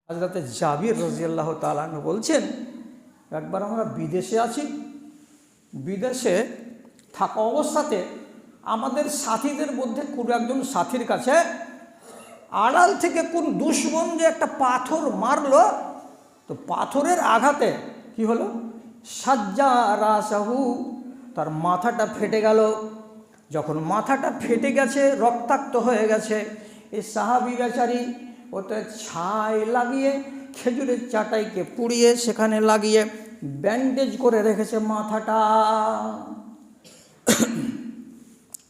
হযরতে জাবির রাদিয়াল্লাহু তাআলা আনহু বলছেন, একবার আমরা বিদেশে আছি, বিদেশে থাকা অবস্থাতে আমাদের সাথীদের মধ্যে কোনো একজন সাথীর কাছে আড়াল থেকে কোন দুশমন যে একটা পাথর মারলো, তো পাথরের আঘাতে কি হলো, সাজ্জা রাসাহু, তার মাথাটা ফেটে গেল। যখন মাথাটা ফেটে গেছে, রক্তাক্ত হয়ে গেছে, এই সাহাবী বেচারি ওতে ছাই লাগিয়ে খেজুরের চাটাইকে পুড়িয়ে সেখানে লাগিয়ে ব্যান্ডেজ করে রেখেছে মাথাটা।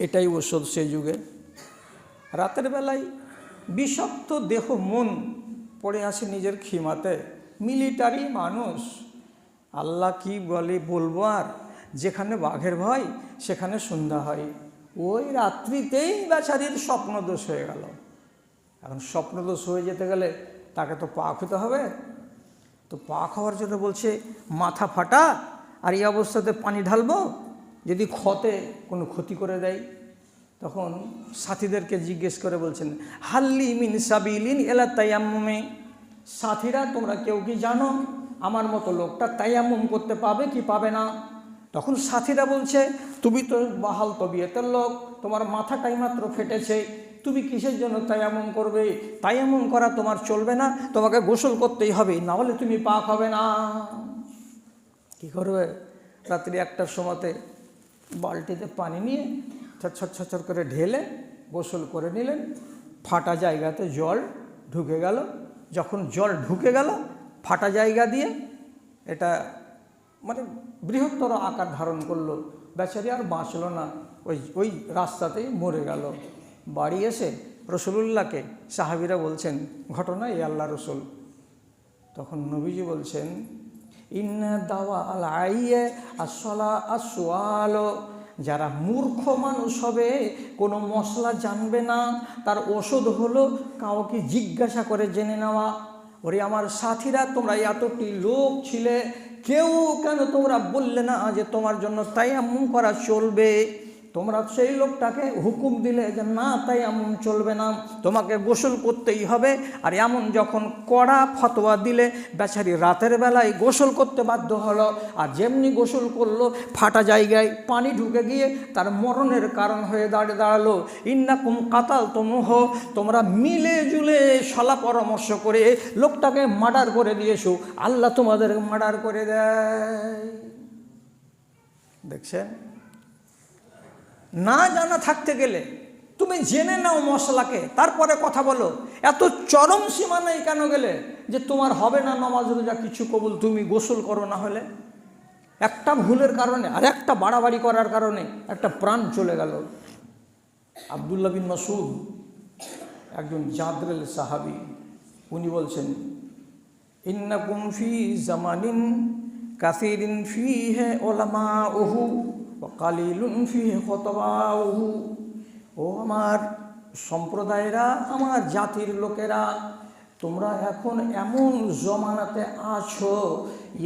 এটাই ওষুধ সেই যুগে। রাতের বেলায় বিষাক্ত দেহ মন পড়ে আসে নিজের খিমাতে, মিলিটারি মানুষ, আল্লাহ কি বলবো আর, যেখানে বাঘের ভয় সেখানে সন্ধ্যা হয়। ওই রাত্রিতেই বেচারির স্বপ্নদোষ হয়ে গেল। এখন স্বপ্নদোষ হয়ে যেতে গেলে তাকে তো পাক হতে হবে, তো পাক হওয়ার জন্য বলছে মাথা ফাটা, আর এই অবস্থাতে পানি ঢালবো, যদি কোনো ক্ষতি করে দেয়। তখন সাথীদেরকে জিজ্ঞেস করে বলছেন, হাল্লি মিন সাবিলিন এলা তায়াম্মুমে, সাথীরা তোমরা কেউ কি জানো আমার মতো লোকটা তায়াম্মুম করতে পাবে কি পাবে না? তখন সাথীরা বলছে, তুমি তো বাহাল তবিয়তের লোক, তোমার মাথাটাই মাত্র ফেটেছে, তুমি কিসের জন্য তায়াম্মুম করবে? তায়াম্মুম করা তোমার চলবে না, তোমাকে গোসল করতেই হবে, না হলে তুমি পাক হবে না। কি করবে? রাত্রি 1টার সময়তে বালতিতে পানি নিয়ে ছচ্ছর করে ঢেলে গোসল করে নিলেন। ফাটা জায়গাতে জল ঢুকে গেল। যখন জল ঢুকে গেল ফাটা জায়গা দিয়ে, এটা মানে বৃহত্তর আকার ধারণ করলো, বেচারি আর বাঁচল না, ওই রাস্তাতেই মরে গেল। বাড়ি এসে রসুলুল্লাহকে সাহাবীরা বলছেন ঘটনা, এই আল্লাহ রসুল। তখন নবীজি বলছেন, ইন্না দাওয়া আল আইয়ে আসলা আসওয়ালো, যারা মূর্খ মানুষ হবে, কোনো মশলা জানবে না, তার ওষুধ হলো কাউকে জিজ্ঞাসা করে জেনে নেওয়া। ওরে আমার সাথীরা, তোমরা এতটি লোক ছিলে, কেউ কেন তোমরা বললে না যে তোমার জন্য তায়াম্মুম করা চলবে? তোমরা সেই লোকটাকে হুকুম দিলে যে না তায়াম্মুম চলবে না, তোমাকে গোসল করতেই হবে। আর এমন যখন কড়া ফতোয়া দিলে, বেচারি রাতের বেলায় গোসল করতে বাধ্য হলো। আর যেমনি গোসল করলো, ফাটা জায়গায় পানি ঢুকে গিয়ে তার মরণের কারণ হয়ে দাঁড়ালো। ইন্নাকুম কাতালতুমুহ, তোমরা মিলে জুলে সলা পরামর্শ করে লোকটাকে মার্ডার করে দিয়েছো, আল্লাহ তোমাদের মার্ডার করে দেয়। দেখছেন, না জানা থাকতে গেলে তুমি জেনে নাও মশলাকে, তারপরে কথা বলো। এত চরম সীমানায় কেন গেলে যে তোমার হবে না নামাজ রোজা কিছু কবুল, তুমি গোসল করো না হলে? একটা ভুলের কারণে আর একটা বাড়াবাড়ি করার কারণে একটা প্রাণ চলে গেল। আব্দুল্লাহ বিন মাসউদ, একজন জাদরেল সাহাবী, উনি বলছেন, ইন্নাকুম ফি জামানিন কাসিরিন ফিহি উলামাউহু ওয়া কালিলুন ফিহি খুতাবাউহু। ও আমার সম্প্রদায়েরা, আমার জাতির লোকেরা, তোমরা এখন এমন জমানাতে আছো,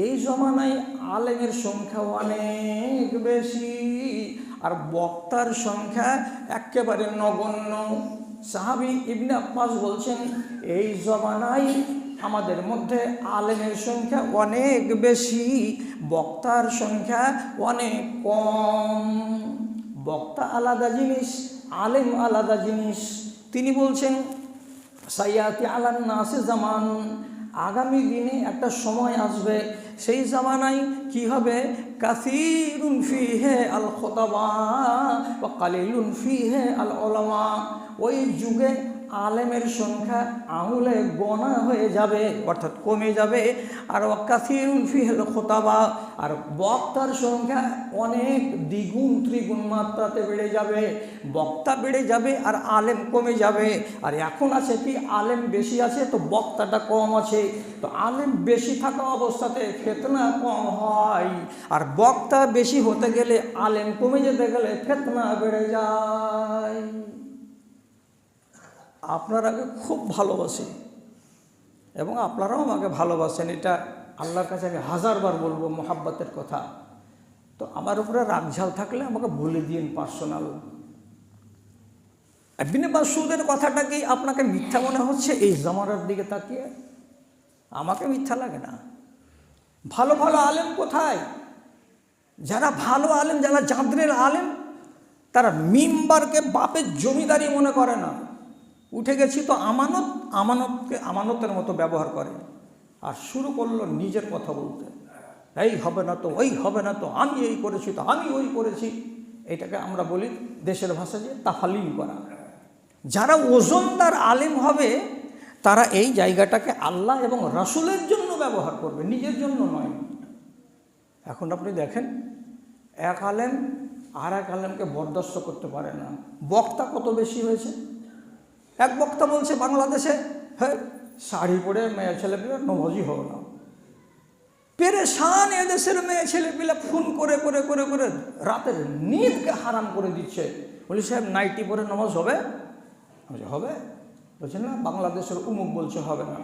এই জমানায় আলেমের সংখ্যা অনেক বেশি আর বক্তার সংখ্যা একেবারে নগণ্য। সাহাবী ইবনে আব্বাস বলছেন, এই জমানায় আমাদের মধ্যে আলেমের সংখ্যা অনেক বেশি, বক্তার সংখ্যা অনেক কম। বক্তা আলাদা জিনিস, আলেম আলাদা জিনিস। তিনি বলছেন, সাইয়াতি আলান নাসি জামান, আগামী দিনে একটা সময় আসবে, সেই জামানায় কি হবে, কাসীরুন ফিহি আল খুতাবা ওয়া কালিলুন ফিহি আল উলামা। ওই যুগে আলেমের সংখ্যা আঙুলে গোনা হয়ে যাবে, অর্থাৎ কমে যাবে। আর কাসীরুন ফিহি আল খুতাবা, আর বক্তার সংখ্যা অনেক দ্বিগুণ ত্রিগুণ মাত্রাতে বেড়ে যাবে। বক্তা বেড়ে যাবে আর আলেম কমে যাবে। আর এখন আছে কি, আলেম বেশি আছে তো বক্তাটা কম আছে। তো আলেম বেশি থাকা অবস্থাতে ফিতনা কম হয়, আর বক্তা বেশি হতে গেলে, আলেম কমে যেতে গেলে ফিতনা বেড়ে যায়। আপনারাকে খুব ভালোবাসি এবং আপনারাও আমাকে ভালোবাসেন, এটা আল্লাহর কাছে আমি 1000বার বলবো মোহাব্বতের কথা। তো আমার উপরে রাগঝাল থাকলে আমাকে বলে দিন পার্সোনাল। ইবনে মাসউদের কথাটা কি আপনাকে মিথ্যা মনে হচ্ছে এই জামানার দিকে তাকিয়ে? আমাকে মিথ্যা লাগে না। ভালো ভালো আলেম কোথায়? যারা ভালো আলেম, যারা জাদরের আলেম, তারা মিম্বারকে বাপের জমিদারি মনে করে না। উঠে গেছি তো আমানতকে আমানতের মতো ব্যবহার করে, আর শুরু করলো নিজের কথা বলতে। এই হবে না তো, ওই হবে না তো, আমি এই করেছি তো, আমি ওই করেছি। এটাকে আমরা বলি দেশের ভাষা যে তাফালিং করা। যারা ওজনদার আলেম হবে তারা এই জায়গাটাকে আল্লাহ এবং রাসূলের জন্য ব্যবহার করবে, নিজের জন্য নয়। এখন আপনি দেখেন, এক আলেম আর এক আলেমকে বরদাস্ত করতে পারে না। বক্তা কত বেশি হয়েছে। এক বক্তা বলছে বাংলাদেশে, হ্যাঁ, শাড়ি পরে মেয়ে ছেলেপিলে নমাজি হবে না। পেরেশান এদেশের মেয়ে ছেলেপিলে ফোন করে করে করে করে রাতের নিদকে হারাম করে দিচ্ছে। বলি সাহেব, নাইটি পরে নামাজ হবে? হবে। বলছেন না, বাংলাদেশের উমুক বলছে হবে না।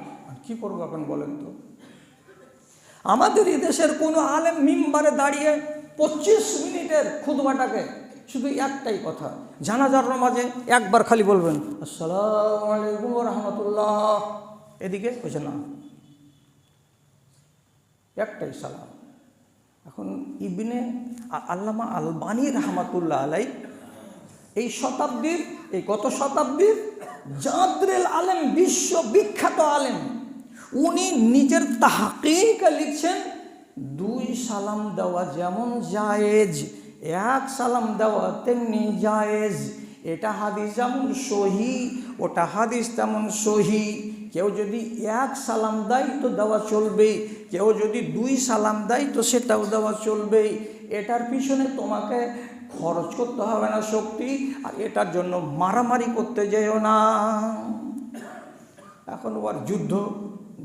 কি করবো এখন বলেন তো? আমাদের এই দেশের কোনো আলেম মিম্বারে দাঁড়িয়ে 25 মিনিটের খুতবাটাকে শুধু একটাই কথা, জানাজার নামাজে একবার খালি বলবেন আসসালামু আলাইকুম ওয়া রাহমাতুল্লাহ, এদিকে বলছে না, একটাই সালাম। এখন ইবনে আল্লামা আলবানী রাহমাতুল্লাহ আলাই এই শতাব্দীর, এই গত শতাব্দীর জাদরেল আলেম, বিশ্ববিখ্যাত আলেম, উনি নিজের তাহকিকে লিখছেন, 2 সালাম দেওয়া যেমন জায়েজ, 1 সালাম দেওয়া তেমনি জায়েজ। এটা হাদিস যেমন সহি, ওটা হাদিস তেমন সহি। কেউ যদি 1 সালাম দেয় তো দেওয়া চলবে, কেউ যদি 2 সালাম দেয় তো সেটাও দেওয়া চলবে। এটার পিছনে তোমাকে খরচ করতে হবে না শক্তি, আর এটার জন্য মারামারি করতে যেও না। এখন ওর যুদ্ধ,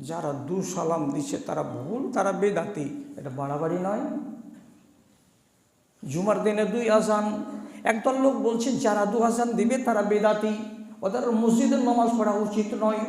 যারা 2 সালাম দিচ্ছে তারা ভুল, তারা বেদাতি, এটা বাড়াবাড়ি নয়। জুমার দিনে 2 আজান, একদল লোক বলছে যারা 2 আজান দিবে তারা বেদাতি, ওদের মসজিদের নামাজ পড়া উচিত নয়।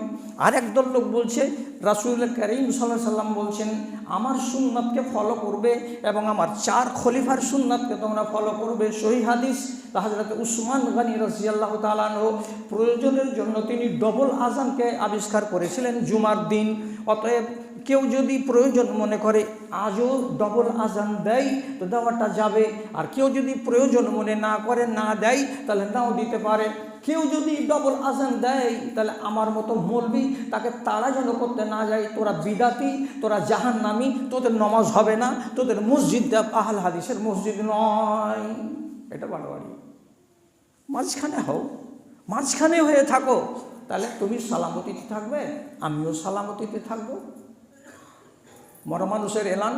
আর একদল লোক বলছে রাসূল করিম সাল্লাল্লাহু আলাইহি সাল্লাম বলছেন আমার সুন্নাতকে ফলো করবে এবং আমার 4 খলিফার সুন্নাতকে তোমরা ফলো করবে। সহিহ হাদিস, হযরত উসমান গনি রাদিয়াল্লাহু তাআলা আনহু প্রয়োজনের জন্য তিনি ডবল আজানকে আবিষ্কার করেছিলেন জুমার দিন। অতএব কেউ যদি প্রয়োজন মনে করে আজও ডবল আজান দেয় তো দেওয়াটা যাবে, আর কেউ যদি প্রয়োজন মনে না করে, না দেয়, তাহলে নাও দিতে পারে। কেউ যদি ডবল আজান দেয় তাহলে আমার মতো মৌলবি তাকে তাড়া যেন করতে না যায়, তোরা বিদাতি, তোরা জাহান্নামী, তোদের নামাজ হবে না, তোদের মসজিদ আহলে হাদিসের মসজিদ নয়। এটা বাড়াবাড়ি। মাঝখানে হও, মাঝখানে হয়ে থাকো, তাহলে তুমি সালামতিতে থাকবে, আমিও সালামতিতে থাকবো। মরা মানুষের এলান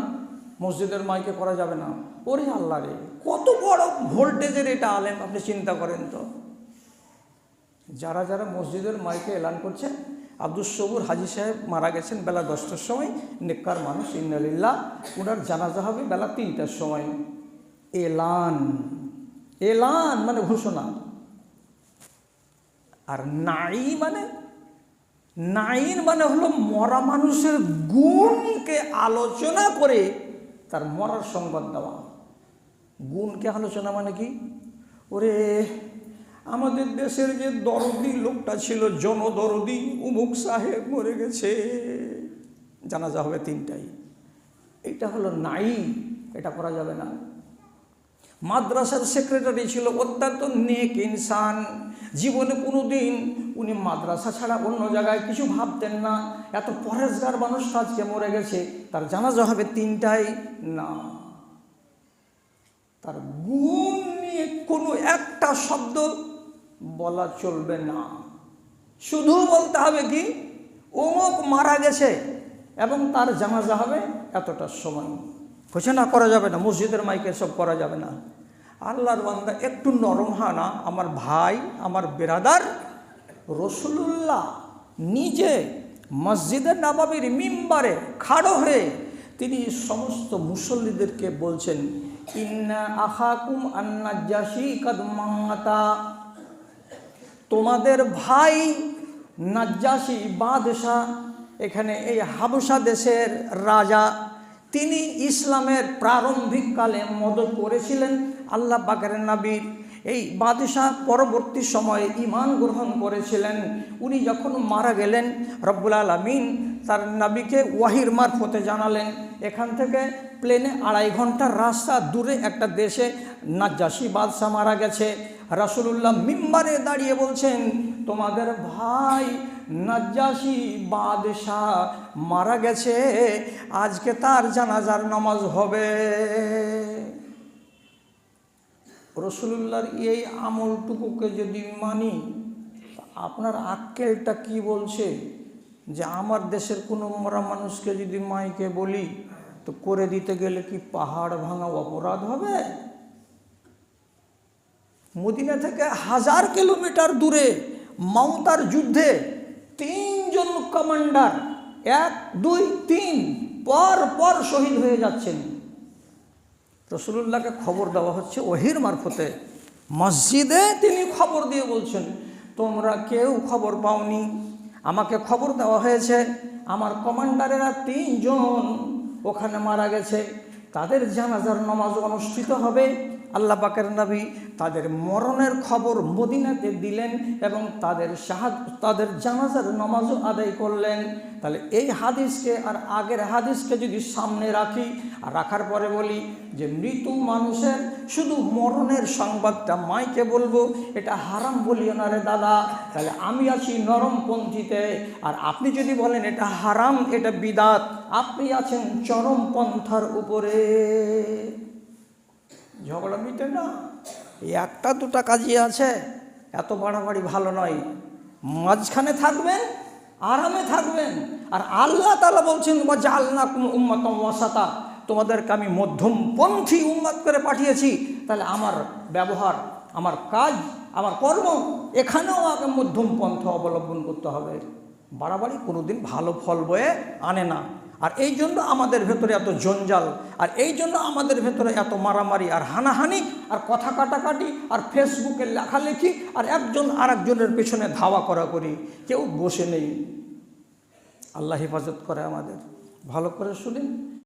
মসজিদের মাইকে করা যাবে না। ওরে আল্লাহ রে, কত বড় ভোল্টেজের এটা আলেম, আপনি চিন্তা করেন তো। যারা যারা মসজিদের মাইকে এলান করছে, আব্দুস সবুর হাজী সাহেব মারা গেছেন বেলা 10টার সময়, নেককার মানুষ, ইন্নালিল্লাহ। ওনার জানাজা হবে বেলা 3টার সময়। এলান, এলান মানে ঘোষণা। আর নাইন মানে হলো মরা মানুষের গুণকে আলোচনা করে তার মরার সংবাদ দেওয়া। গুণকে আলোচনা মানে কি? ওরে আমাদের দেশের যে দরদি লোকটা ছিল, জনদরদি, উমুক সাহেব মরে গেছে, জানাজা হবে 3টায়। এটা হলো নাই, এটা করা যাবে না। মাদ্রাসার সেক্রেটারি ছিল, অত্যন্ত নেক ইনসান, জীবনে কোনো দিন উনি মাদ্রাসা ছাড়া অন্য জায়গায় কিছু ভাবতেন না। এত পরেশগার মানুষ আজকে মরে গেছে, তার জানাজা হবে 3টায়। না, তার গুণ নিয়ে কোনো একটা শব্দ বলা চলবে না। শুধু বলতে হবে কি, অমুক মারা গেছে এবং তার জানাজা হবে এতটার সময়। ঘোষণা করা যাবে না, মসজিদের মাইকে সব করা যাবে না। আল্লাহর বান্দা একটু নরম হয় না? আমার ভাই, আমার বেরাদার, রাসূলুল্লাহ নিজে মসজিদে নববীর মিম্বারে খাড়ো হয়ে তিনি সমস্ত মুসল্লিদেরকে বলছেন, ইন্না আখাকুম আন-নাজ্জাশী কাদ মাতা, তোমাদের ভাই নাজ্জাশী বাদশাহ, এখানে এই হাবশা দেশের রাজা, তিনি ইসলামের প্রারম্ভিক কালে মদদ করেছিলেন আল্লাহ পাকের নবীর। এই বাদশাহ পরবর্তী সময়ে ঈমান গ্রহণ করেছিলেন। উনি যখন মারা গেলেন, রব্বুল আলামিন তার নবীকে ওয়াহির মারফতে জানালেন। এখান থেকে প্লেনে 2.5 ঘন্টার রাস্তা দূরে একটা দেশে নাজ্জাশী বাদশাহ মারা গেছে। রাসূলুল্লাহ মিম্বারে দাঁড়িয়ে বলছেন, তোমাদের ভাই নাজ্জাশী বাদশাহ মারা গেছে, আজকে তার জানাজার নামাজ হবে। রাসূলুল্লাহর এই আমলটুকুকে যদি মানি, আপনার আক্কেলটা কি বলছে যে আমার দেশের কোনো মরা মানুষকে যদি মাইকে বলি তো করে দিতে গেলে কি পাহাড় ভাঙা অপরাধ হবে? মদিনা থেকে 1000 কিলোমিটার দূরে মাউতার যুদ্ধে 3 জন কমান্ডার 1, 2, 3 পর পর শহীদ হয়ে যাচ্ছেন। রাসূলুল্লাহকে খবর দেওয়া হচ্ছে ওহির মারফতে। মসজিদে তিনি খবর দিয়ে বলছেন, তোমরা কেউ খবর পাওনি, আমাকে খবর দেওয়া হয়েছে আমার কমান্ডারেরা 3 জন ওখানে মারা গেছে, তাদের জানাজার নামাজ অনুষ্ঠিত হবে। আল্লাহ পাকের নবী তাদের মরণের খবর মদিনাতে দিলেন এবং তাদের জানাজার নামাজও আদায় করলেন। তাহলে এই হাদিসকে আর আগের হাদিসকে যদি সামনে রাখি আর রাখার পরে বলি যে মৃত্যু মানুষের শুধু মরণের সংবাদটা মাইকে বলবো, এটা হারাম বলিও না রে দাদা, তাহলে আমি আছি নরমপন্থীতে। আর আপনি যদি বলেন এটা হারাম, এটা বিদাত, আপনি আছেন চরমপন্থার উপরে। ঝগড়া মিটে না। এই 1-2টা কাজই আছে, এত বাড়াবাড়ি ভালো নয়। মাঝখানে থাকবেন, আরামে থাকবেন। আর আল্লাহ তাআলা বলছেন ওয়াজআলনাকুম উম্মাতান ওয়াসাতা, তোমাদেরকে আমি মধ্যমপন্থী উম্মত করে পাঠিয়েছি। তাহলে আমার ব্যবহার, আমার কাজ, আমার কর্ম, এখানেও আমাকে মধ্যম পন্থা অবলম্বন করতে হবে। বাড়াবাড়ি কোনোদিন ভালো ফল বয়ে আনে না। আর এই জন্য আমাদের ভেতরে এত জঞ্জাল, আর এই জন্য আমাদের ভেতরে এত মারামারি আর হানাহানি আর কথা কাটাকাটি আর ফেসবুকে লেখালেখি আর একজন আরেকজনের পেছনে ধাওয়া করা করি, কেউ বসে নেই। আল্লাহ হেফাজত করে আমাদের। ভালো করে শুনেন।